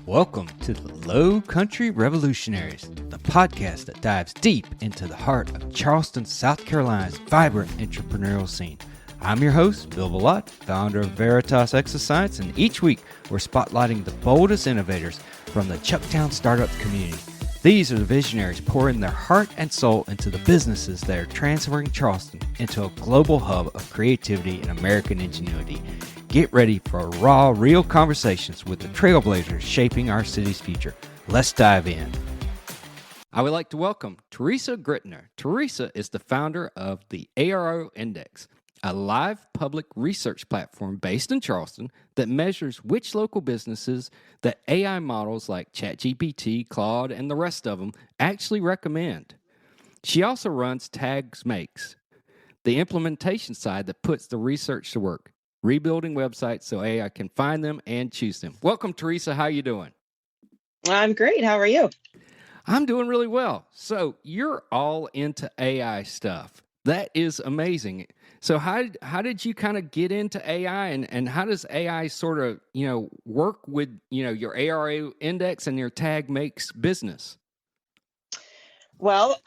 Welcome to the Lowcountry Revolutionaries, the podcast that dives deep into the heart of Charleston, South Carolina's vibrant entrepreneurial scene. I'm your host, Bill Bellot, founder of Veritas Exoscience, and each week we're spotlighting the boldest innovators from the Chucktown startup community. These are the visionaries pouring their heart and soul into the businesses that are transferring Charleston into a global hub of creativity and American ingenuity. Get ready for raw, real conversations with the trailblazers shaping our city's future. Let's dive in. I would like to welcome Therese Grittner. Therese is the founder of the ARO Index, a live public research platform based in Charleston that measures which local businesses that AI models like ChatGPT, Claude, and the rest of them actually recommend. She also runs Tags Makes, the implementation side that puts the research to work, rebuilding websites so AI can find them and choose them. Welcome, Therese. How you doing? I'm great. How are you? I'm doing really well. So you're all into AI stuff. That is amazing. So how did you kind of get into AI, and how does AI sort of, work with, your ARO index and your Tag Makes business? Well,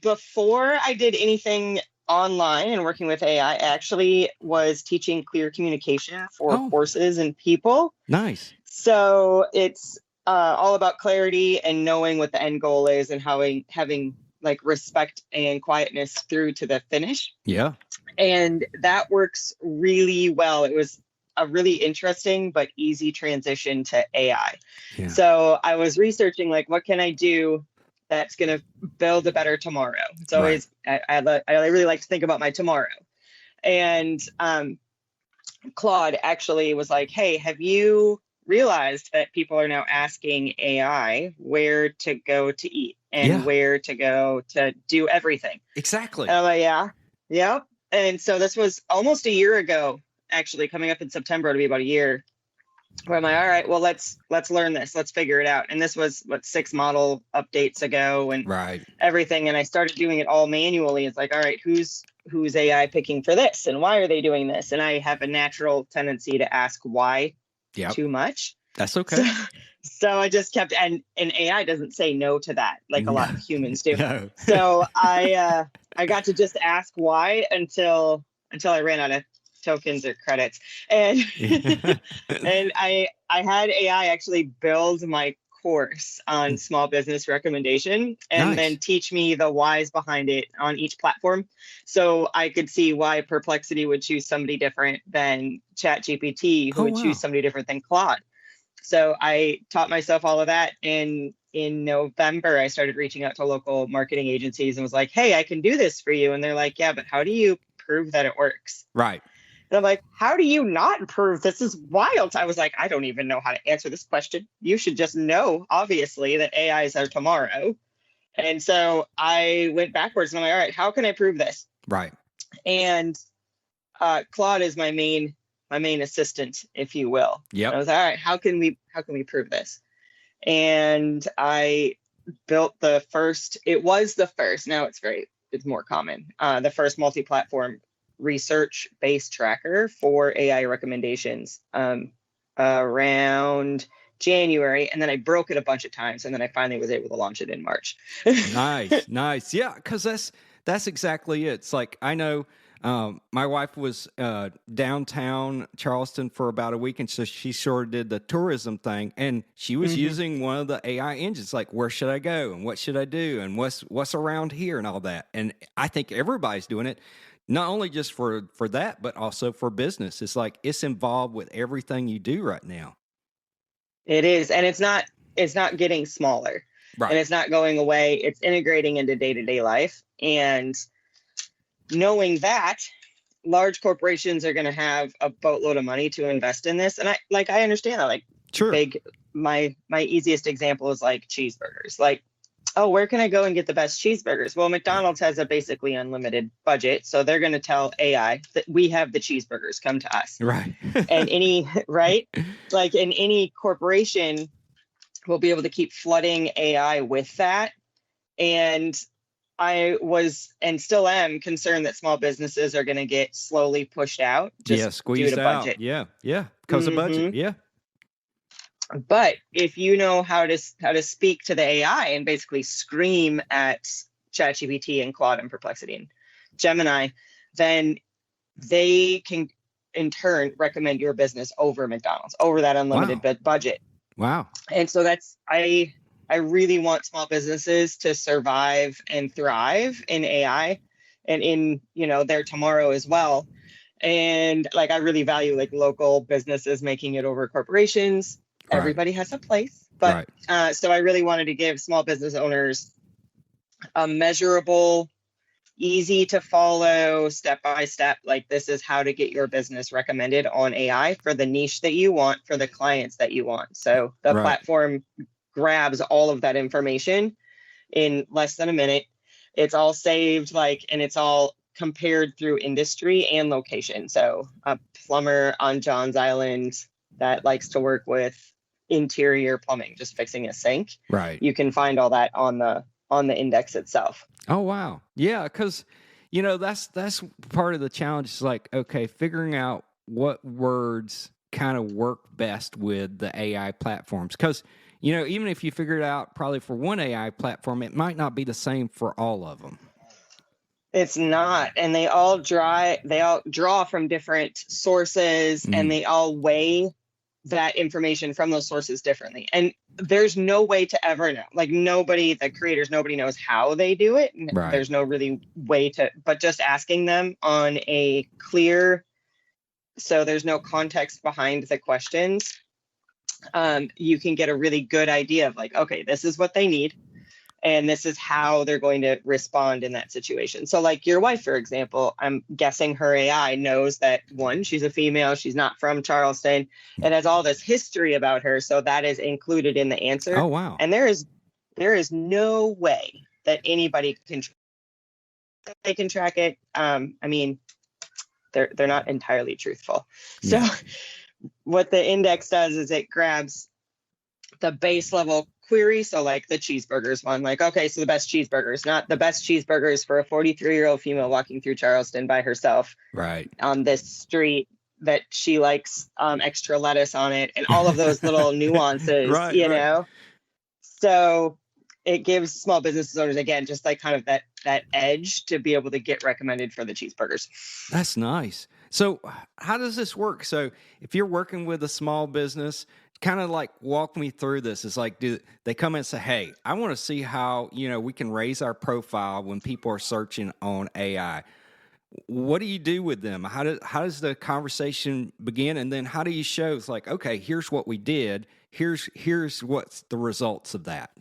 before I did anything online and working with AI, I actually was teaching clear communication for courses and people. Nice. So it's all about clarity and knowing what the end goal is and having like respect and quietness through to the finish. Yeah. And that works really well. It was a really interesting but easy transition to AI. Yeah. So I was researching, like, what can I do that's going to build a better tomorrow? It's always, right. I really like to think about my tomorrow. And Claude actually was like, hey, have you realized that people are now asking AI where to go to eat and where to go to do everything? Exactly. And I'm like, yeah. And so this was almost a year ago, actually, coming up in September, it'll be about a year, where I'm like, all right, well, let's learn this. Let's figure it out. And this was 6 model updates ago and everything. And I started doing it all manually. It's like, all right, who's AI picking for this? And why are they doing this? And I have a natural tendency to ask why too much. That's okay. So I just kept, and AI doesn't say no to that, like a lot of humans do. No. So I got to just ask why until I ran out of tokens or credits. And and I had AI actually build my course on small business recommendation and then teach me the whys behind it on each platform. So I could see why Perplexity would choose somebody different than ChatGPT, who would choose somebody different than Claude. So I taught myself all of that. And in November, I started reaching out to local marketing agencies and was like, hey, I can do this for you. And they're like, yeah, but how do you prove that it works? Right. And I'm like, how do you not prove this is wild? I was like, I don't even know how to answer this question. You should just know, obviously, that AIs are tomorrow. And so I went backwards and I'm like, all right, how can I prove this? Right. And Claude is my main assistant, if you will. Yeah. I was like, all right, how can we prove this? And I built now it's more common, the first multi-platform research-based tracker for AI recommendations around January. And then I broke it a bunch of times. And then I finally was able to launch it in March. Nice. Yeah, because that's exactly it. It's like, I know my wife was downtown Charleston for about a week, and so she sort of did the tourism thing, and she was using one of the AI engines, like, where should I go and what should I do and what's around here and all that. And I think everybody's doing it, not only just for that, but also for business. It's like it's involved with everything you do right now. It is, and it's not getting smaller, and it's not going away. It's integrating into day-to-day life, and knowing that large corporations are going to have a boatload of money to invest in this. And I understand that, like, sure. My easiest example is like cheeseburgers. Like, oh, where can I go and get the best cheeseburgers? Well, McDonald's has a basically unlimited budget. So they're going to tell AI that we have the cheeseburgers, come to us. Right. And like in any corporation will be able to keep flooding AI with that. And I was and still am concerned that small businesses are going to get slowly pushed out. Squeezed out. Budget. Yeah, because of budget. Yeah. But if you know how to speak to the AI and basically scream at ChatGPT and Claude and Perplexity and Gemini, then they can in turn recommend your business over McDonald's, over that unlimited budget. Wow. And so I really want small businesses to survive and thrive in AI and in, their tomorrow as well. And like, I really value like local businesses making it over corporations. Right. Everybody has a place, but right. So I really wanted to give small business owners a measurable, easy to follow, step-by-step, like this is how to get your business recommended on AI for the niche that you want, for the clients that you want. So the right. platform grabs all of that information in less than a minute. It's all saved, and it's all compared through industry and location. So a plumber on John's Island that likes to work with interior plumbing, just fixing a sink. Right. You can find all that on the index itself. Oh, wow. Yeah, because, that's part of the challenge is like, okay, figuring out what words kind of work best with the AI platforms. Because, even if you figure it out probably for one AI platform, it might not be the same for all of them. It's not. And they all draw from different sources and they all weigh that information from those sources differently. And there's no way to ever know. Like nobody knows how they do it. Right. There's no really way but just asking them on a clear, so there's no context behind the questions. You can get a really good idea of like, okay, this is what they need. And this is how they're going to respond in that situation. So like your wife, for example, I'm guessing her AI knows that one, she's a female, she's not from Charleston. It has all this history about her. So that is included in the answer. Oh, wow. And there is no way that anybody can track it. I mean, they're not entirely truthful. Yeah. So what the index does is it grabs the base level query. So like the cheeseburgers one, like, okay, so the best cheeseburgers, not the best cheeseburgers for a 43-year-old female walking through Charleston by herself. Right. On this street that she likes extra lettuce on it and all of those little nuances, right. know? So it gives small business owners, again, just like kind of that edge to be able to get recommended for the cheeseburgers. That's nice. So how does this work? So if you're working with a small business, kind of like walk me through this. It's like, do they come in and say, hey, I want to see how, we can raise our profile when people are searching on AI. What do you do with them? How does the conversation begin? And then how do you show it's like, okay, here's what we did. Here's what's the results of that.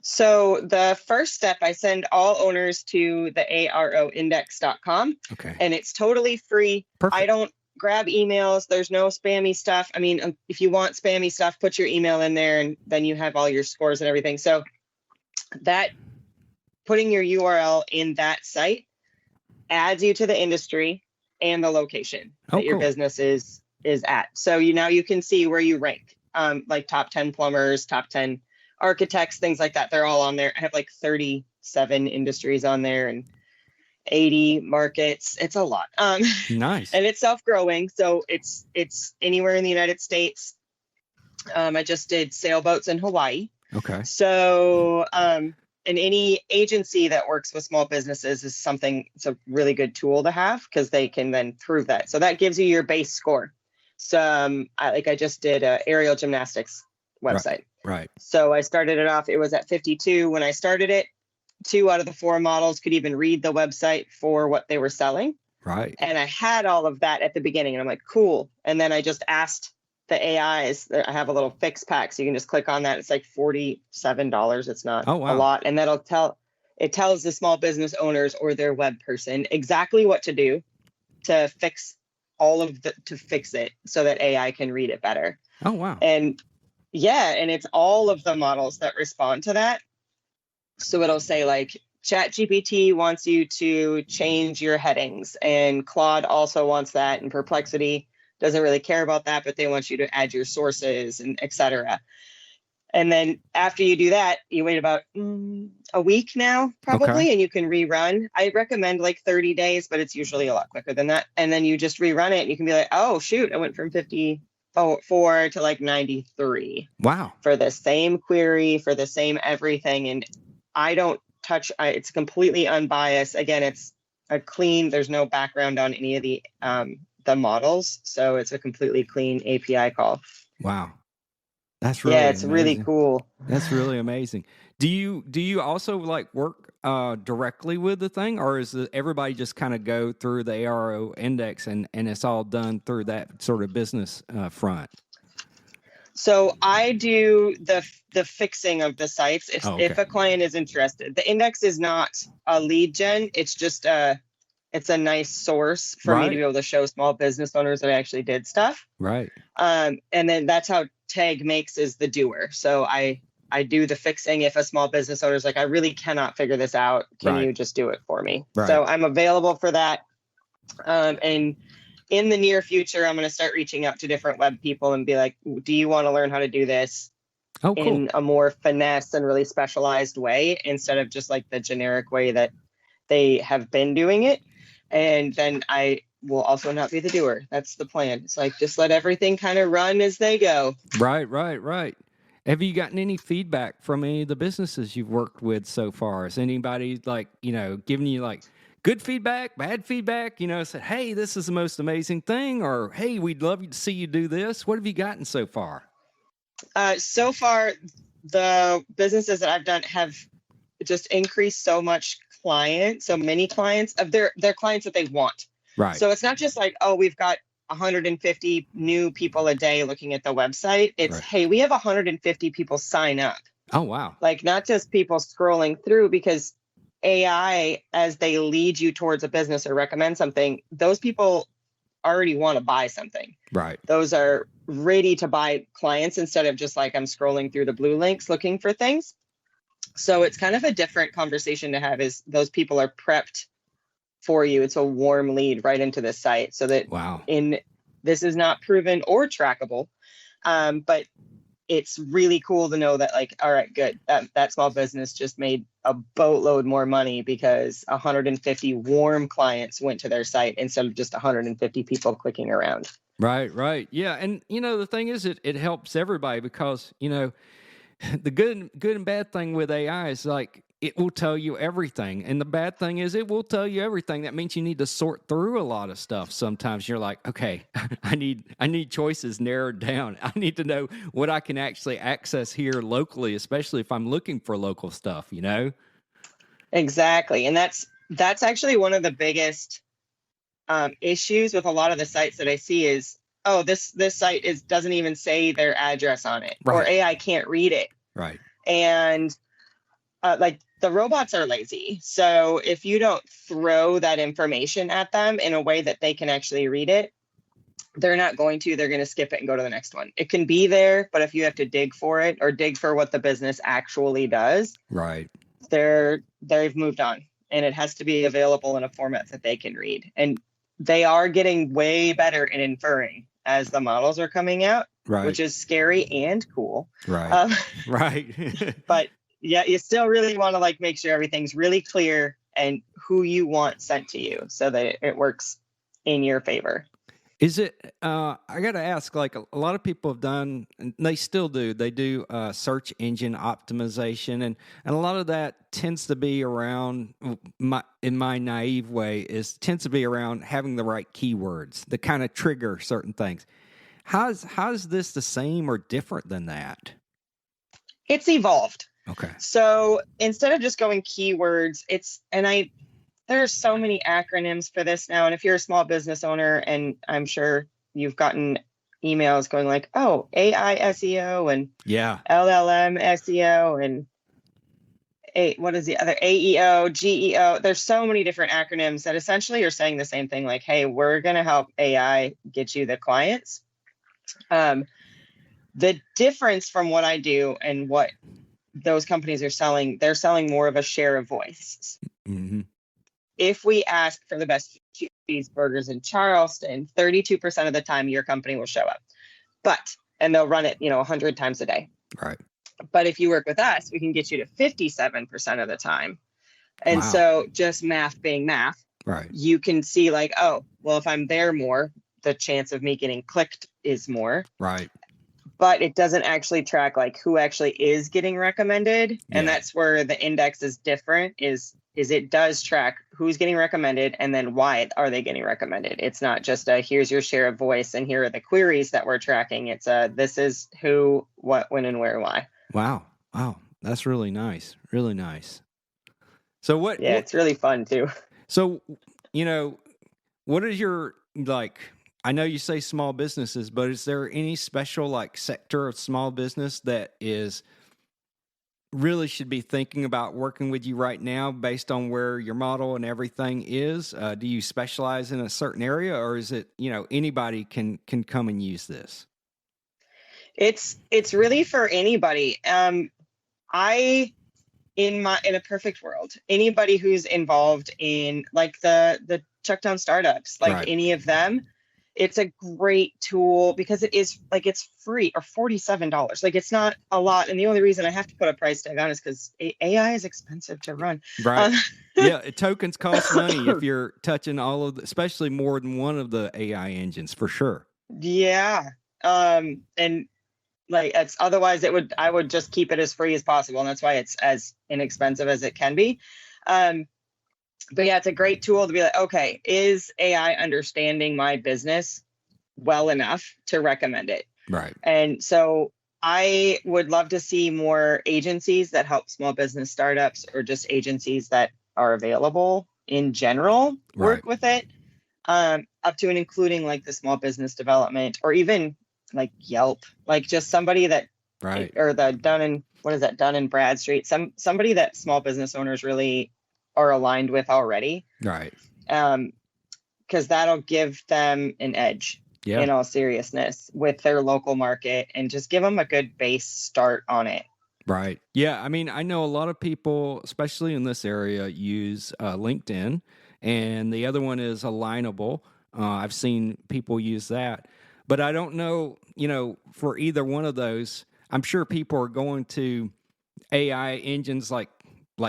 So the first step, I send all owners to the AROindex.com. Okay. And it's totally free. Perfect. I don't grab emails. There's no spammy stuff. I mean, if you want spammy stuff, put your email in there and then you have all your scores and everything. So that putting your URL in that site adds you to the industry and the location that your business is at. So now you can see where you rank, like top 10 plumbers, top 10 architects, things like that. They're all on there. I have like 37 industries on there and 80 markets. It's a lot. Nice. And it's self-growing. So it's anywhere in the United States. I just did sailboats in Hawaii. Okay. So, and any agency that works with small businesses it's a really good tool to have because they can then prove that. So that gives you your base score. So I just did a aerial gymnastics website. Right. So I started it off. It was at 52 when I started it. 2 out of the 4 models could even read the website for what they were selling. Right. And I had all of that at the beginning and I'm like, cool. And then I just asked the AIs, I have a little fix pack. So you can just click on that. It's like $47. It's not a lot. And it tells the small business owners or their web person exactly what to do to fix to fix it so that AI can read it better. Oh, wow. And yeah, and it's all of the models that respond to that. So it'll say like ChatGPT wants you to change your headings and Claude also wants that and Perplexity doesn't really care about that, but they want you to add your sources and et cetera. And then after you do that, you wait about a week now, probably, and you can rerun. I recommend like 30 days, but it's usually a lot quicker than that. And then you just rerun it and you can be like, oh, shoot, I went from 50 4 to like 93. Wow. For the same query, for the same everything. And I don't touch, it's completely unbiased. Again, it's a clean, there's no background on any of the models. So it's a completely clean API call. Wow. That's really it's amazing. really cool. That's really amazing. Do you also like work directly with the thing, or is everybody just kind of go through the ARO index and it's all done through that sort of business front? So I do the fixing of the sites if a client is interested. The index is not a lead gen. It's just it's a nice source for me to be able to show small business owners that I actually did stuff. Right. And then that's how Tag Makes is the doer. So I do the fixing if a small business owner is like, I really cannot figure this out. Can you just do it for me? Right. So I'm available for that. And in the near future, I'm going to start reaching out to different web people and be like, do you want to learn how to do this in a more finesse and really specialized way instead of just like the generic way that they have been doing it? And then I will also not be the doer. That's the plan. It's like, just let everything kind of run as they go. Right. Have you gotten any feedback from any of the businesses you've worked with so far? Is anybody like, giving you like good feedback, bad feedback, said, hey, this is the most amazing thing, or hey, we'd love to see you do this? What have you gotten so far? So far, the businesses that I've done have just increased so many clients of their clients that they want. Right. So it's not just like, oh, we've got 150 new people a day looking at the website. It's, hey, we have 150 people sign up. Oh, wow. Like not just people scrolling through, because AI, as they lead you towards a business or recommend something, those people already want to buy something. Right. Those are ready to buy clients instead of just like I'm scrolling through the blue links looking for things. So it's kind of a different conversation to have, is those people are prepped for you. It's a warm lead right into the site, so that this is not proven or trackable. But it's really cool to know that, like, all right, good. That small business just made a boatload more money because 150 warm clients went to their site instead of just 150 people clicking around. Right. Yeah. And, the thing is, it helps everybody because, the good and bad thing with AI is like, it will tell you everything. And the bad thing is it will tell you everything. That means you need to sort through a lot of stuff. Sometimes you're like, okay, I need choices narrowed down. I need to know what I can actually access here locally, especially if I'm looking for local stuff, Exactly. And that's actually one of the biggest issues with a lot of the sites that I see is, oh, this site doesn't even say their address on it, or AI can't read it. Right. And like the robots are lazy. So if you don't throw that information at them in a way that they can actually read it, they're not going to. They're going to skip it and go to the next one. It can be there, but if you have to dig for it or dig for what the business actually does, they've moved on, and it has to be available in a format that they can read. And they are getting way better in inferring as the models are coming out, which is scary and cool. Right. But yeah, you still really want to like make sure everything's really clear and who you want sent to you so that it works in your favor. Is it, I got to ask, like a lot of people have done, and they still do, they do search engine optimization. And a lot of that tends to be around, in my naive way, tends to be around having the right keywords that kind of trigger certain things. How's this the same or different than that? It's evolved. Okay. So instead of just going keywords, there are so many acronyms for this now. And if you're a small business owner, and I'm sure you've gotten emails going like, oh, AI SEO and LLM SEO and what is the other, AEO, GEO. There's so many different acronyms that essentially are saying the same thing, like, hey, we're going to help AI get you the clients. The difference from what I do and what those companies are selling, they're selling more of a share of voice. Mm-hmm. If we ask for the best cheeseburgers in Charleston, 32% of the time your company will show up. And they'll run it, 100 times a day. Right. But if you work with us, we can get you to 57% of the time. And so just math being math, right, you can see like, oh, well, if I'm there more, the chance of me getting clicked is more. Right. But it doesn't actually track like who actually is getting recommended. And Yeah. that's where the index is different, is it does track who's getting recommended and then why are they getting recommended. It's not just a here's your share of voice and here are the queries that we're tracking. It's this is who, what, when, and where, why. Wow. That's really nice. Really nice. So it's really fun too. So, what is your, like, I know you say small businesses, but is there any special like sector of small business that is really should be thinking about working with you right now based on where your model and everything is? Do you specialize in a certain area, or is it, anybody can come and use this? It's really for anybody. In a perfect world, anybody who's involved in like the Chucktown startups, like any of them, it's a great tool because it is like, it's free or $47. Like it's not a lot. And the only reason I have to put a price tag on is because AI is expensive to run. Right. Yeah. Tokens cost money if you're touching all of especially more than one of the AI engines for sure. Yeah. And like it's otherwise I would just keep it as free as possible. And that's why it's as inexpensive as it can be. But yeah, it's a great tool to be like, okay, is AI understanding my business well enough to recommend it? Right. And so I would love to see more agencies that help small business startups, or just agencies that are available in general, work with it, up to and including like the small business development, or even like Yelp, like just somebody that, or the Dun and Bradstreet, somebody that small business owners really are aligned with already. Right. Because that'll give them an edge in all seriousness with their local market, and just give them a good base start on it. Right. Yeah. I mean, I know a lot of people, especially in this area, use LinkedIn, and the other one is Alignable. I've seen people use that, but I don't know, for either one of those. I'm sure people are going to AI engines like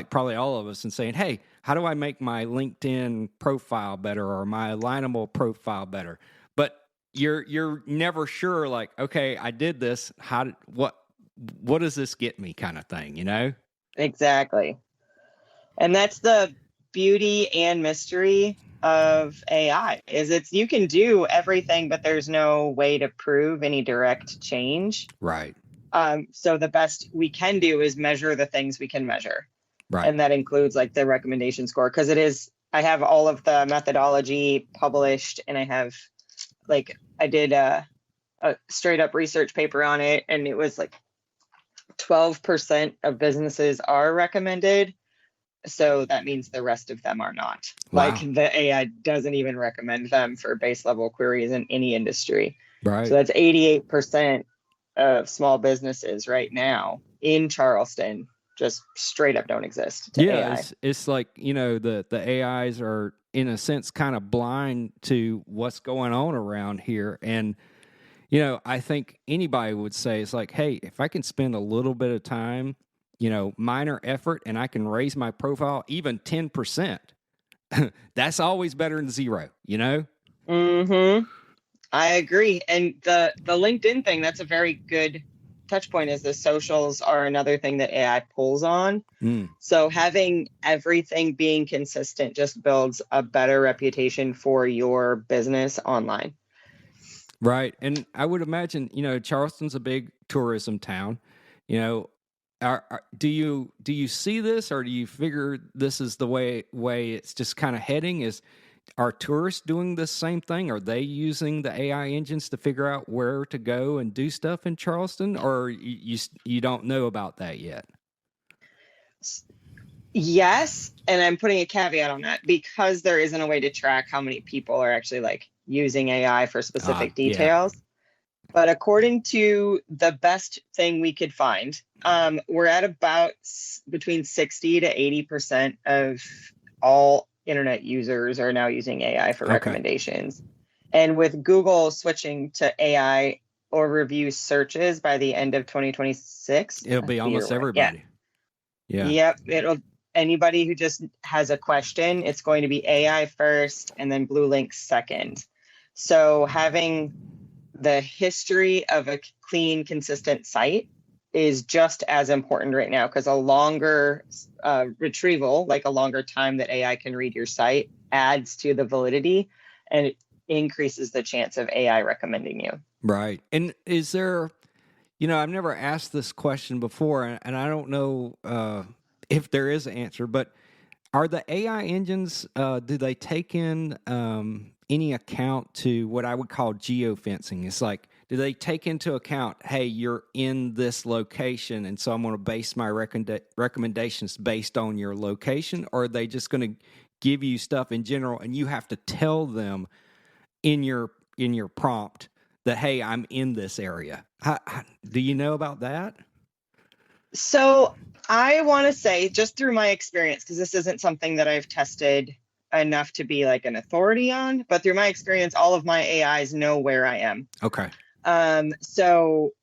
probably all of us and saying, hey, how do I make my LinkedIn profile better or my Alignable profile better? But you're never sure, like, okay, I did this. What does this get me, kind of thing, Exactly. And that's the beauty and mystery of AI, is you can do everything, but there's no way to prove any direct change. Right. So the best we can do is measure the things we can measure. Right. And that includes like the recommendation score, because I have all of the methodology published, and I did a straight up research paper on it, and it was like 12% of businesses are recommended. So that means the rest of them are not. Wow. Like the AI doesn't even recommend them for base level queries in any industry. Right. So that's 88% of small businesses right now in Charleston just straight up don't exist to AI. It's like, the AIs are in a sense kind of blind to what's going on around here. And, I think anybody would say it's like, hey, if I can spend a little bit of time, minor effort, and I can raise my profile even 10%, that's always better than zero, Mm-hmm. I agree. And the LinkedIn thing, that's a very good touch point, is the socials are another thing that AI pulls on. So having everything being consistent just builds a better reputation for your business online. Right. And I would imagine, Charleston's a big tourism town. Do you see this, or do you figure this is the way it's just kind of heading? Are tourists doing the same thing? Are they using the AI engines to figure out where to go and do stuff in Charleston, or you don't know about that yet? Yes, and I'm putting a caveat on that, because there isn't a way to track how many people are actually like using AI for specific details. Yeah. But according to the best thing we could find, we're at about between 60 to 80% of all internet users are now using AI for recommendations. And with Google switching to AI overview searches by the end of 2026, it'll be almost everybody. Yeah. Yep. Anybody who just has a question, it's going to be AI first and then Blue Link second. So having the history of a clean, consistent site is just as important right now, because a longer retrieval, like a longer time that AI can read your site, adds to the validity and it increases the chance of AI recommending you. Right. And is there, I've never asked this question before, and I don't know if there is an answer, but are the AI engines, do they take in any account to what I would call geofencing? It's like, do they take into account, hey, you're in this location, and so I'm going to base my recommendations based on your location? Or are they just going to give you stuff in general, and you have to tell them in your prompt that, hey, I'm in this area? Do you know about that? So I want to say, just through my experience, because this isn't something that I've tested enough to be like an authority on, but through my experience, all of my AIs know where I am. Okay. So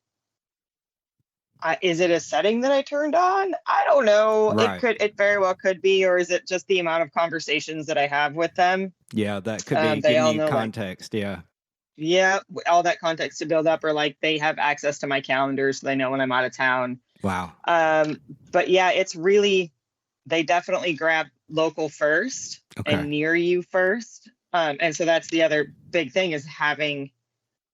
is it a setting that I turned on? I don't know. Right. It very well could be, or is it just the amount of conversations that I have with them? Yeah, that could be they all giving you know, context. like, yeah, all that context to build up, or like they have access to my calendar, so they know when I'm out of town. Wow. But yeah, it's really, they definitely grab local first and near you first. And so that's the other big thing, is having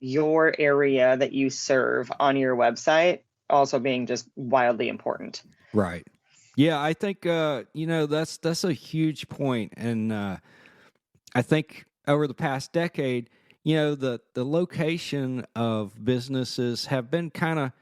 your area that you serve on your website also being just wildly important. Right. Yeah, I think that's a huge point. And I think over the past decade, the location of businesses have been kind of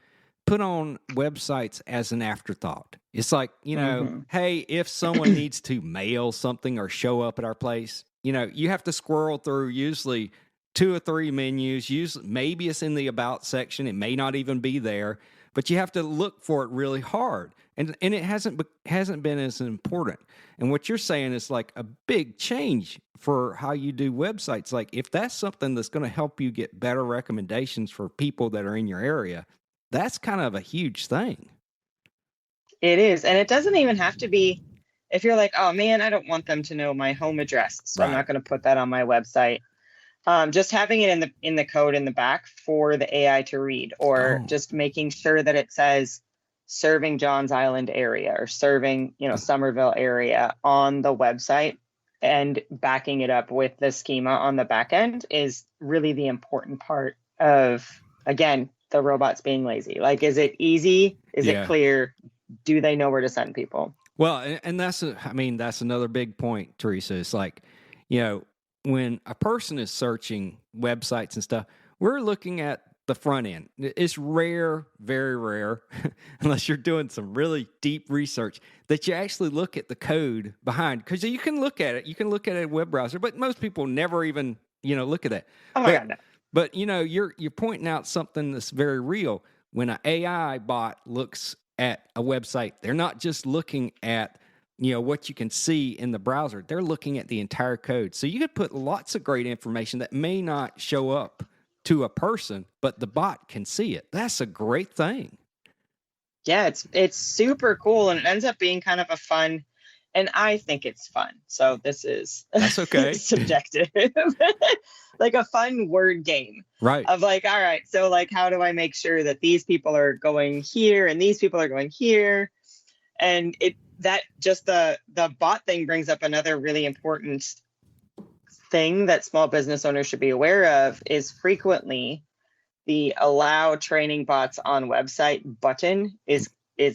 put on websites as an afterthought. It's like, hey, if someone needs to mail something or show up at our place, you have to squirrel through usually 2 or 3 menus. Usually, maybe it's in the about section. It may not even be there, but you have to look for it really hard. And it hasn't been as important. And what you're saying is like a big change for how you do websites. Like, if that's something that's going to help you get better recommendations for people that are in your area, that's kind of a huge thing. It is. And it doesn't even have to be, if you're like, oh man, I don't want them to know my home address, so I'm not going to put that on my website. Just having it in the code in the back for the AI to read, or just making sure that it says serving Johns Island area, or serving, Somerville area on the website, and backing it up with the schema on the back end is really the important part of, again, the robots being lazy. Like, is it easy? Is it clear? Do they know where to send people? Well, and that's another big point, Teresa. It's like, when a person is searching websites and stuff, we're looking at the front end. It's rare, very rare, unless you're doing some really deep research, that you actually look at the code behind. Because you can look at it. You can look at it in a web browser, but most people never even, look at that. Oh my God, no. But, you're pointing out something that's very real. When an AI bot looks at a website, they're not just looking at what you can see in the browser. They're looking at the entire code. So you could put lots of great information that may not show up to a person, but the bot can see it. That's a great thing. Yeah, it's super cool, and it ends up being kind of a fun, and I think it's fun. So that's okay. Subjective. Like a fun word game. Right. Of like, all right, so like, how do I make sure that these people are going here and these people are going here? And the bot thing brings up another really important thing that small business owners should be aware of, is frequently the allow training bots on website button is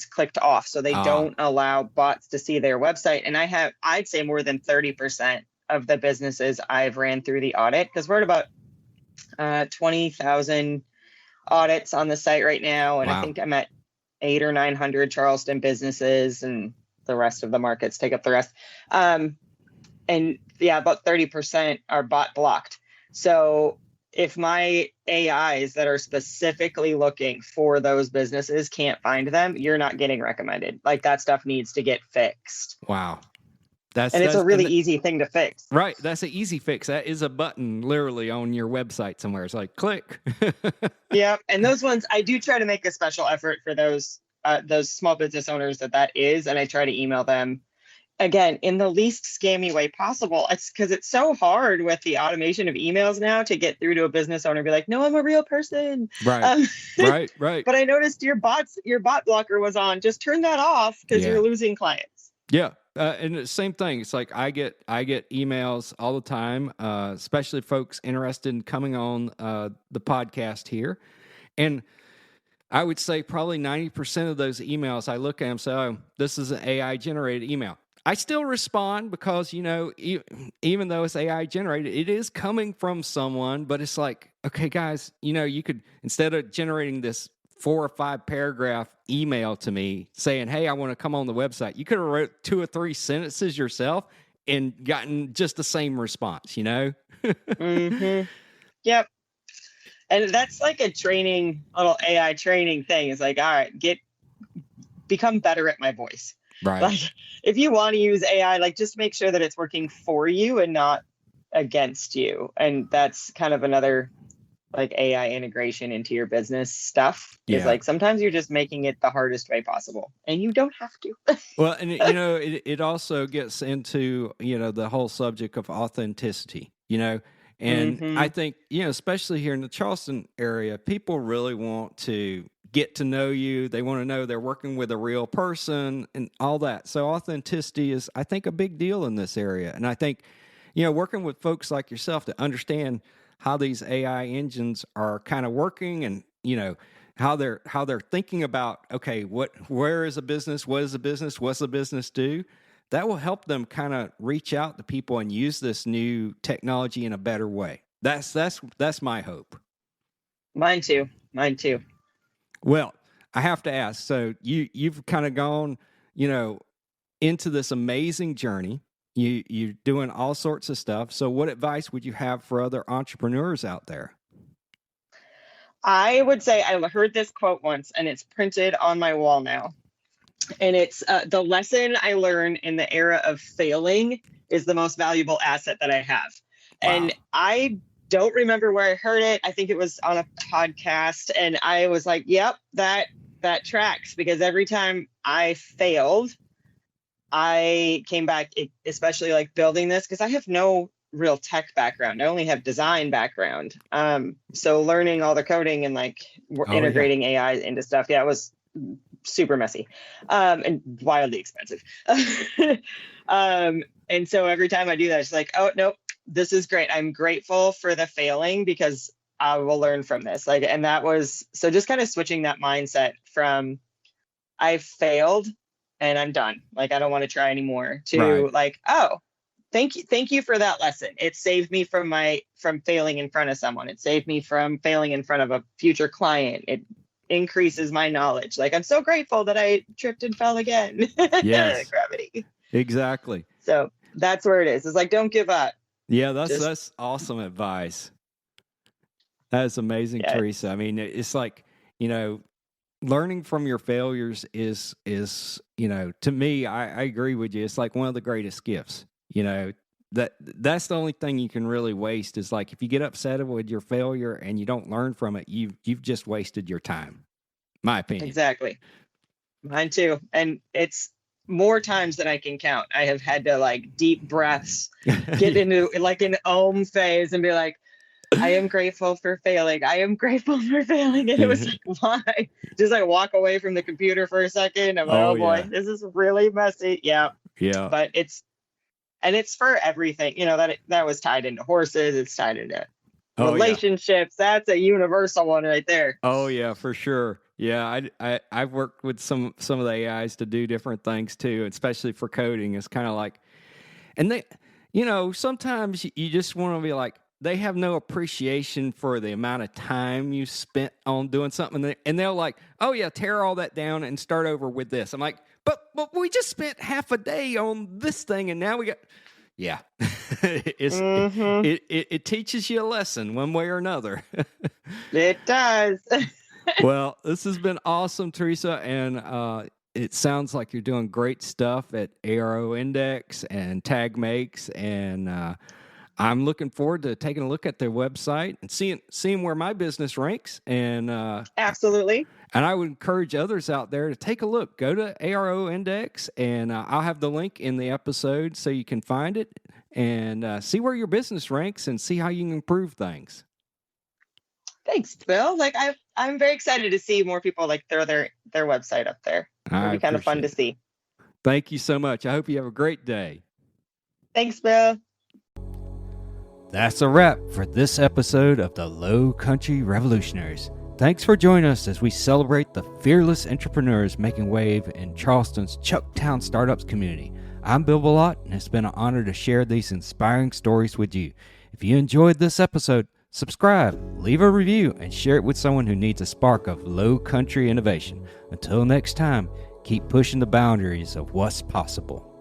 clicked off. So they don't allow bots to see their website. And I'd say more than 30% of the businesses I've ran through the audit, because we're at about 20,000 audits on the site right now. And I think I'm at 800 or 900 Charleston businesses, and the rest of the markets take up the rest. And yeah, about 30% are bot blocked. So if my AIs that are specifically looking for those businesses can't find them, you're not getting recommended. Like, that stuff needs to get fixed. Wow. It's a really easy thing to fix. Right. That's an easy fix. That is a button literally on your website somewhere. It's like, click. Yeah. And those ones, I do try to make a special effort for those small business owners that is, and I try to email them again, in the least scammy way possible. It's because it's so hard with the automation of emails now to get through to a business owner and be like, no, I'm a real person. Right. Right. But I noticed your bot blocker was on. Just turn that off because you're losing clients. Yeah. And the same thing. It's like I get emails all the time, especially folks interested in coming on the podcast here. And I would say probably 90% of those emails, I look at them and say, oh, this is an AI generated email. I still respond because, even though it's AI generated, it is coming from someone, but it's like, okay, guys, you could, instead of generating this 4 or 5 paragraph email to me saying, hey, I want to come on the website, you could have wrote 2 or 3 sentences yourself and gotten just the same response, Mm-hmm. Yep. And that's like a little AI training thing. It's like, all right, become better at my voice. Right. Like, if you want to use AI, like, just make sure that it's working for you and not against you. And that's kind of another like AI integration into your business stuff. Is like, sometimes you're just making it the hardest way possible, and you don't have to. Well, and it also gets into the whole subject of authenticity. And I think, especially here in the Charleston area, people really want to get to know you. They want to know they're working with a real person and all that. So authenticity is, I think, a big deal in this area. And I think, working with folks like yourself to understand how these AI engines are kind of working and, how they're thinking about, okay, where is a business? What is a business? What's a business do? That will help them kind of reach out to people and use this new technology in a better way. That's my hope. Mine too. Well, I have to ask, so you've kind of gone, into this amazing journey. You're doing all sorts of stuff. So what advice would you have for other entrepreneurs out there? I would say I heard this quote once, and it's printed on my wall now. And it's the lesson I learned in the era of failing is the most valuable asset that I have. Wow. And I don't remember where I heard it. I think it was on a podcast, and I was like, yep, that tracks, because every time I failed, I came back, especially like building this, because I have no real tech background. I only have design background. So learning all the coding and like integrating AI into stuff, it was super messy and wildly expensive. And so every time I do that, it's like, oh, nope, this is great. I'm grateful for the failing because I will learn from this. Like, and that was, so just kind of switching that mindset from I failed and I'm done. Like, I don't want to try anymore to like, oh, thank you for that lesson. It saved me from failing in front of someone. It saved me from failing in front of a future client. It increases my knowledge. Like, I'm so grateful that I tripped and fell again. Yes. Gravity. Exactly. So that's where it is. It's like, don't give up. Yeah, that's awesome advice. That is amazing, Teresa. I mean, it's like, learning from your failures is to me, I agree with you. It's like one of the greatest gifts. That's the only thing you can really waste is like if you get upset with your failure and you don't learn from it, you've just wasted your time. My opinion. Exactly. Mine too. And it's more times than I can count. I have had to like deep breaths, get into like an Om phase and be like, I am grateful for failing. I am grateful for failing. And it was like, why? Just like walk away from the computer for a second. I'm like, oh boy, this is really messy. Yeah. Yeah. But it's for everything, that was tied into horses. It's tied into relationships. Yeah. That's a universal one right there. Oh yeah, for sure. Yeah. I've worked with some of the AIs to do different things too, especially for coding. It's kind of like, and they, sometimes you just want to be like, they have no appreciation for the amount of time you spent on doing something. And they'll like, oh yeah, tear all that down and start over with this. I'm like, but we just spent half a day on this thing and now we got, yeah. It teaches you a lesson one way or another. It does. Well, this has been awesome, Teresa. And it sounds like you're doing great stuff at ARO Index and Tag Makes. And I'm looking forward to taking a look at their website and seeing where my business ranks. And absolutely. And I would encourage others out there to take a look. Go to ARO Index, and I'll have the link in the episode so you can find it and see where your business ranks and see how you can improve things. Thanks, Bill. Like I'm very excited to see more people like throw their website up there. It'll be kind of fun to see. Thank you so much. I hope you have a great day. Thanks, Bill. That's a wrap for this episode of the Lowcountry Revolutionaries. Thanks for joining us as we celebrate the fearless entrepreneurs making wave in Charleston's Chucktown Startups community. I'm Bill Bellot, and it's been an honor to share these inspiring stories with you. If you enjoyed this episode, subscribe, leave a review, and share it with someone who needs a spark of low country innovation. Until next time, keep pushing the boundaries of what's possible.